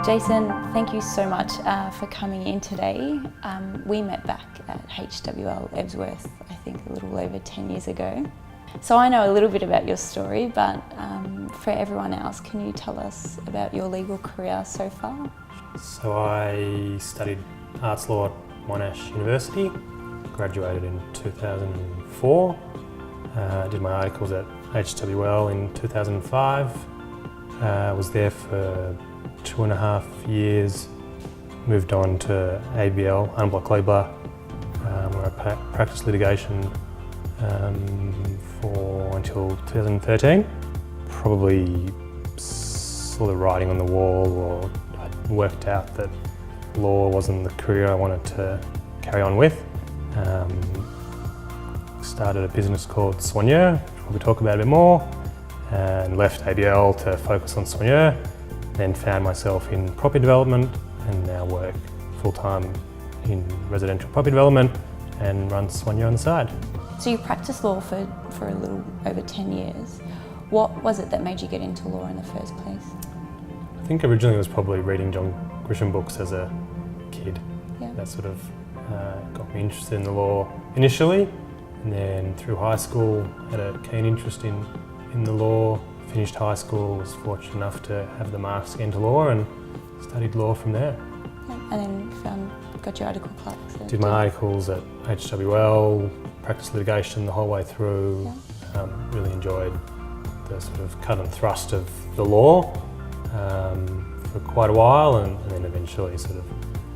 Jason, thank you so much for coming in today. We met back at HWL Ebsworth, I think a little over 10 years ago. So I know a little bit about your story, but for everyone else, can you tell us about your legal career so far? So I studied arts law at Monash University, graduated in 2004, did my articles at HWL in 2005, was there for 2.5 years, moved on to ABL, Unblock Labor, where I practiced litigation for until 2013. Probably saw the writing on the wall, or I'd worked out that law wasn't the career I wanted to carry on with. Started a business called Soigneur, which we'll talk about a bit more, and left ABL to focus on Soigneur. Then found myself in property development and now work full-time in residential property development and run Soigneur on the side. So you practiced law for a little over 10 years. What was it that made you get into law in the first place? I think originally it was probably reading John Grisham books as a kid. Yeah. That sort of got me interested in the law initially, and then through high school had a keen interest in the law. Finished high school, was fortunate enough to have the marks to get into law and studied law from there. Yeah. And then got your article clerks. Did my articles at HWL, practiced litigation the whole way through, yeah. Really enjoyed the sort of cut and thrust of the law for quite a while, and then eventually sort of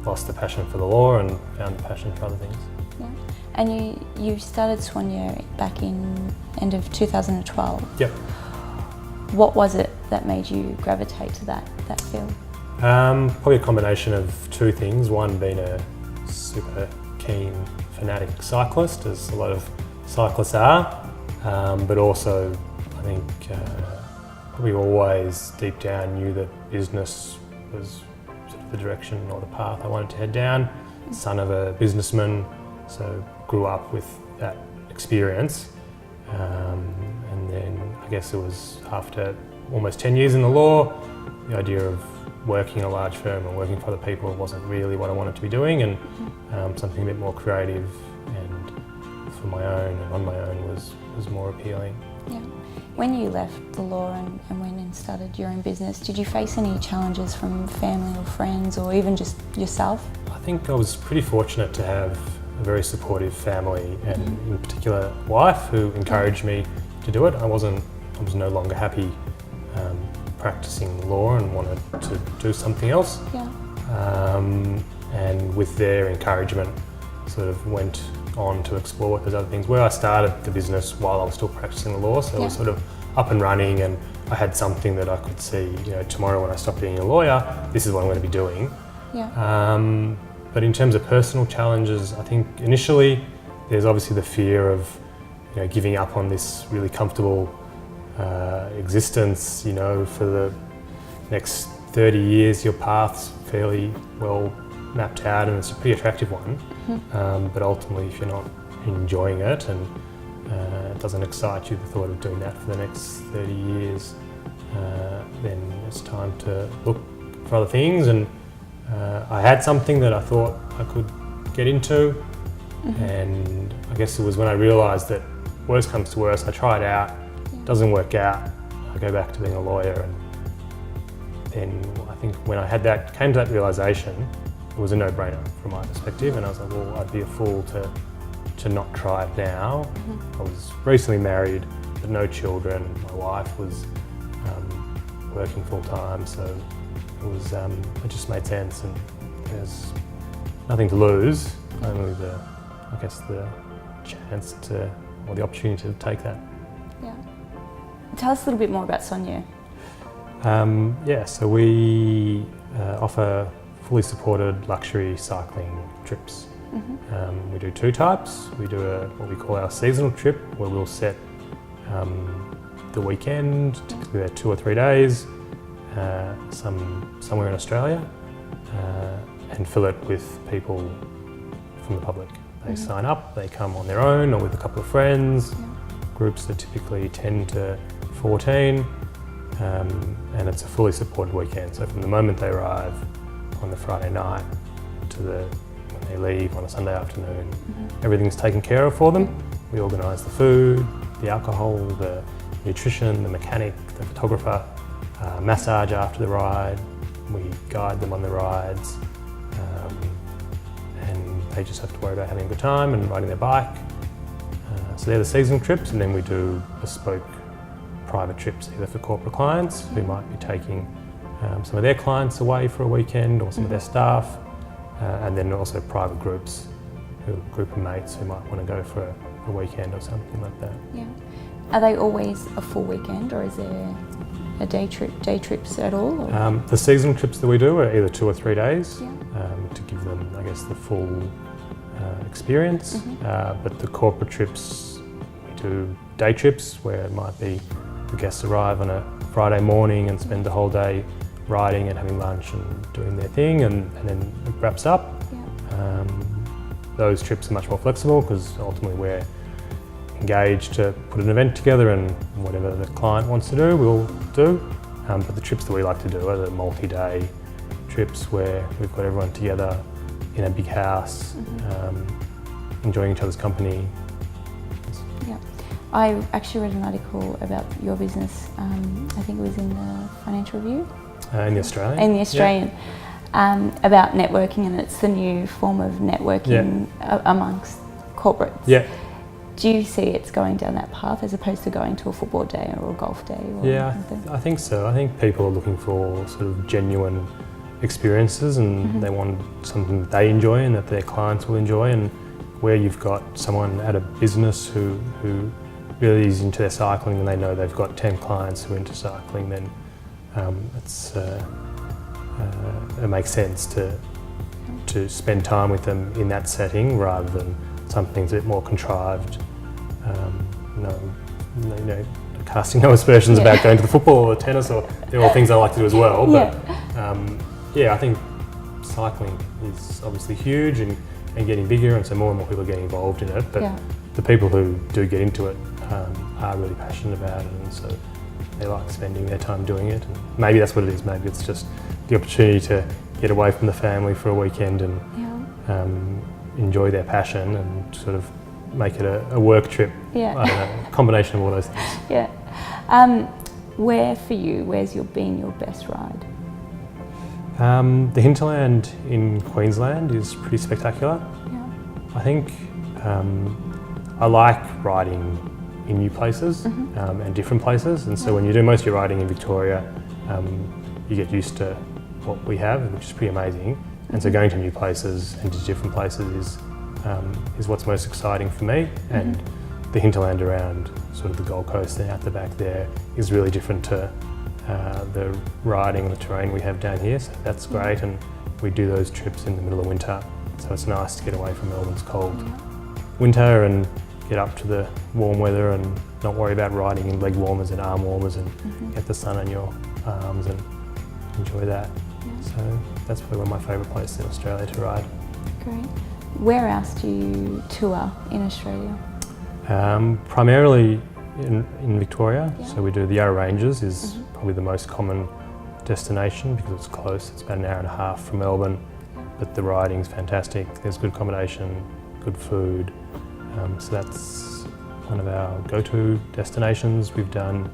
lost the passion for the law and found the passion for other things. Yeah. And you started Soigneur back in end of 2012. Yep. What was it that made you gravitate to that field? Probably a combination of two things. One being a super keen fanatic cyclist, as a lot of cyclists are, but also I think probably always deep down knew that business was sort of the direction or the path I wanted to head down. Son of a businessman, so grew up with that experience. And then I guess it was after almost 10 years in the law, the idea of working in a large firm and working for other people wasn't really what I wanted to be doing, and something a bit more creative and for my own and on my own was more appealing. Yeah. When you left the law and went and started your own business, did you face any challenges from family or friends or even just yourself? I think I was pretty fortunate to have a very supportive family, and in particular wife, who encouraged me to do it. I was no longer happy practicing law and wanted to do something else. Yeah. And with their encouragement, sort of went on to explore what those other things were. I started the business while I was still practicing the law, so it was sort of up and running, and I had something that I could see, tomorrow when I stop being a lawyer, this is what I'm going to be doing. Yeah. But in terms of personal challenges, I think initially there's obviously the fear of giving up on this really comfortable existence. For the next 30 years, your path's fairly well mapped out, and it's a pretty attractive one. But ultimately, if you're not enjoying it and it doesn't excite you, the thought of doing that for the next 30 years, then it's time to look for other things. And I had something that I thought I could get into, and I guess it was when I realised that worst comes to worst, I try it out, doesn't work out, I go back to being a lawyer. And then I think when I came to that realisation, it was a no-brainer from my perspective, and I was like, well, I'd be a fool to not try it now. I was recently married, had no children, my wife was working full-time, so it just made sense, and there's nothing to lose, only the chance or the opportunity to take that. Yeah. Tell us a little bit more about Soigneur. So we offer fully supported luxury cycling trips. We do two types. We do what we call our seasonal trip, where we'll set the weekend, typically they're 2 or 3 days, somewhere in Australia, and fill it with people from the public. They sign up, they come on their own or with a couple of friends, Groups are typically 10 to 14, and it's a fully supported weekend. So from the moment they arrive on the Friday night to when they leave on a Sunday afternoon, everything's taken care of for them. We organise the food, the alcohol, the nutrition, the mechanic, the photographer, massage after the ride. We guide them on the rides, and they just have to worry about having a good time and riding their bike. So they're the season trips, and then we do bespoke private trips either for corporate clients who might be taking some of their clients away for a weekend or some of their staff, and then also private groups, a group of mates who might want to go for a weekend or something like that. Yeah. Are they always a full weekend, or is there a day trips at all? The season trips that we do are either 2 or 3 days, Yeah. to give them, I guess, the full experience. But the corporate trips, we do day trips where it might be the guests arrive on a Friday morning and spend the whole day riding and having lunch and doing their thing, and then it wraps up. Yeah. Those trips are much more flexible because ultimately we're engaged to put an event together, and whatever the client wants to do, we'll do. But the trips that we like to do are the multi-day trips where we've got everyone together in a big house, enjoying each other's company. Yeah. I actually read an article about your business, I think it was in the Financial Review. In the Australian? In the Australian. About networking, and it's the new form of networking amongst corporates. Yeah. Do you see it's going down that path as opposed to going to a football day or a golf day? Or something? I think so. I think people are looking for sort of genuine experiences, and they want something that they enjoy and that their clients will enjoy. And where you've got someone at a business who really is into their cycling and they know they've got 10 clients who are into cycling, then it makes sense to spend time with them in that setting rather than something a bit more contrived. Casting no aspersions about going to the football or the tennis, or they're all things I like to do as well. But I think cycling is obviously huge and getting bigger, and so more and more people are getting involved in it. But the people who do get into it are really passionate about it, and so they like spending their time doing it. And maybe that's what it is. Maybe it's just the opportunity to get away from the family for a weekend and enjoy their passion and sort of make it a work trip. I don't know, a combination of all those things. Yeah. Where's been your best ride? The hinterland in Queensland is pretty spectacular. Yeah. I think I like riding in new places and different places, and so when you do most of your riding in Victoria, you get used to what we have, which is pretty amazing. And so going to new places and to different places is what's most exciting for me. And the hinterland around sort of the Gold Coast and out the back there is really different to the riding and the terrain we have down here. So that's great, and we do those trips in the middle of winter. So it's nice to get away from Melbourne's cold winter and get up to the warm weather and not worry about riding in leg warmers and arm warmers, and get the sun on your arms and enjoy that. So that's probably one of my favourite places in Australia to ride. Great. Where else do you tour in Australia? Primarily in Victoria. So we do the Yarra Ranges is probably the most common destination because it's close. It's about an hour and a half from Melbourne, but the riding's fantastic. There's good accommodation, good food. So that's one of our go-to destinations. We've done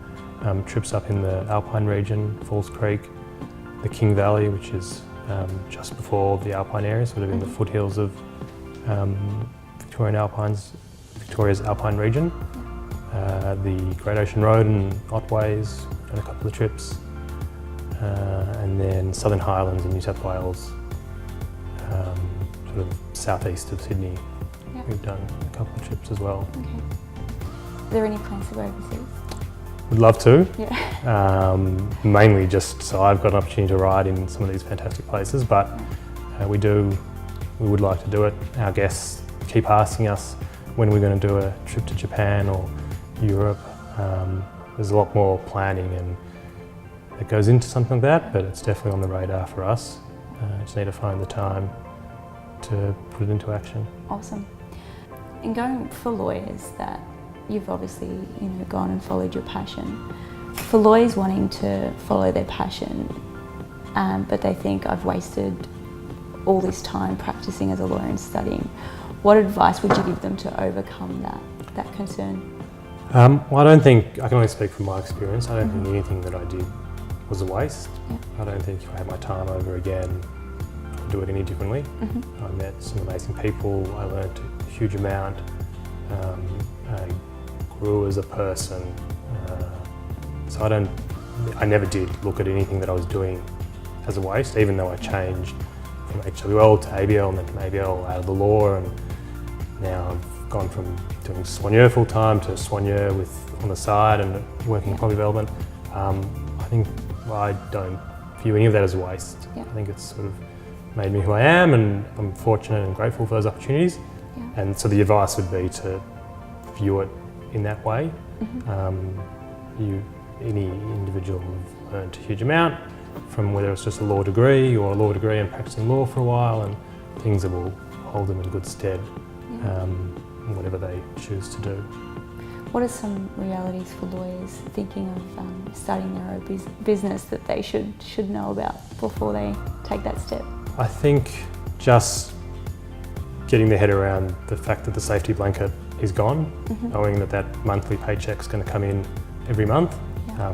trips up in the Alpine region, Falls Creek, the King Valley, which is just before the Alpine area, sort of in the foothills of Victoria's Alpine region. The Great Ocean Road and Otways, done a couple of trips. And then Southern Highlands in New South Wales, sort of southeast of Sydney. We've done a couple of trips as well. Okay. Are there any plans to go overseas? Would love to. Yeah. Mainly just so I've got an opportunity to ride in some of these fantastic places, but we would like to do it. Our guests keep asking us when we're going to do a trip to Japan or Europe. There's a lot more planning and it goes into something like that, but it's definitely on the radar for us. Just need to find the time to put it into action. Awesome. And going for lawyers that you've obviously, you know, gone and followed your passion. For lawyers wanting to follow their passion, but they think I've wasted all this time practicing as a lawyer and studying, what advice would you give them to overcome that concern? Well, I don't think, I can only speak from my experience, I don't think anything that I did was a waste. Yeah. I don't think if I had my time over again, I would do it any differently. I met some amazing people, I learned a huge amount, I grew as a person. So I never did look at anything that I was doing as a waste, even though I changed from HWL to ABL and then from ABL out of the law, and now I've gone from doing Soigneur full time to Soigneur on the side and working in property development. I think I don't view any of that as a waste. Yeah. I think it's sort of made me who I am, and I'm fortunate and grateful for those opportunities. Yeah. And so the advice would be to view it in that way. Any individual have learned a huge amount from whether it's just a law degree or a law degree and practicing law for a while, and things that will hold them in good stead, whatever they choose to do. What are some realities for lawyers thinking of starting their own business that they should know about before they take that step? I think just getting their head around the fact that the safety blanket is gone, knowing that monthly paycheck's going to come in every month.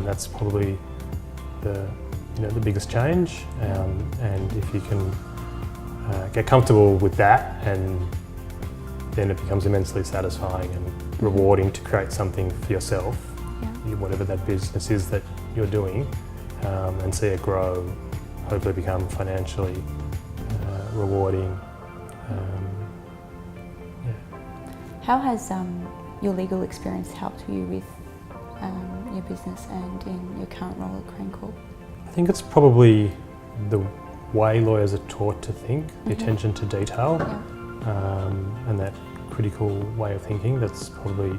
That's probably the biggest change, and if you can get comfortable with that, and then it becomes immensely satisfying and rewarding to create something for yourself, whatever that business is that you're doing, and see it grow, hopefully become financially rewarding. How has your legal experience helped you with your business and in your current role at Crane Corp? I think it's probably the way lawyers are taught to think, the attention to detail, and that critical way of thinking. That's probably,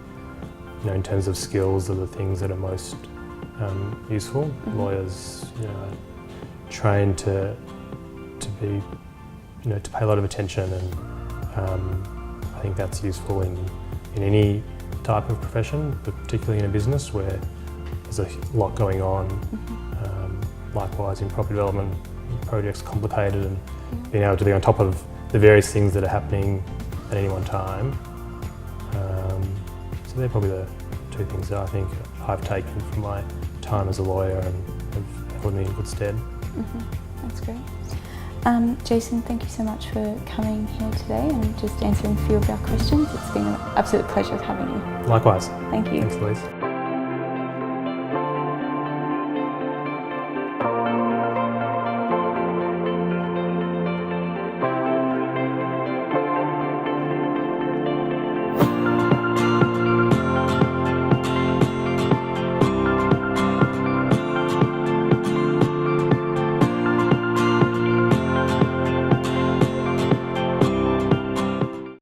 in terms of skills, are the things that are most useful. Lawyers, are trained to be, to pay a lot of attention, and I think that's useful in any type of profession, but particularly in a business where there's a lot going on. Likewise in property development, projects complicated, and being able to be on top of the various things that are happening at any one time. So they're probably the two things that I think I've taken from my time as a lawyer and have held me in good stead. That's great. Jason, thank you so much for coming here today and just answering a few of our questions. It's been an absolute pleasure having you. Likewise. Thank you. Thanks, Louise.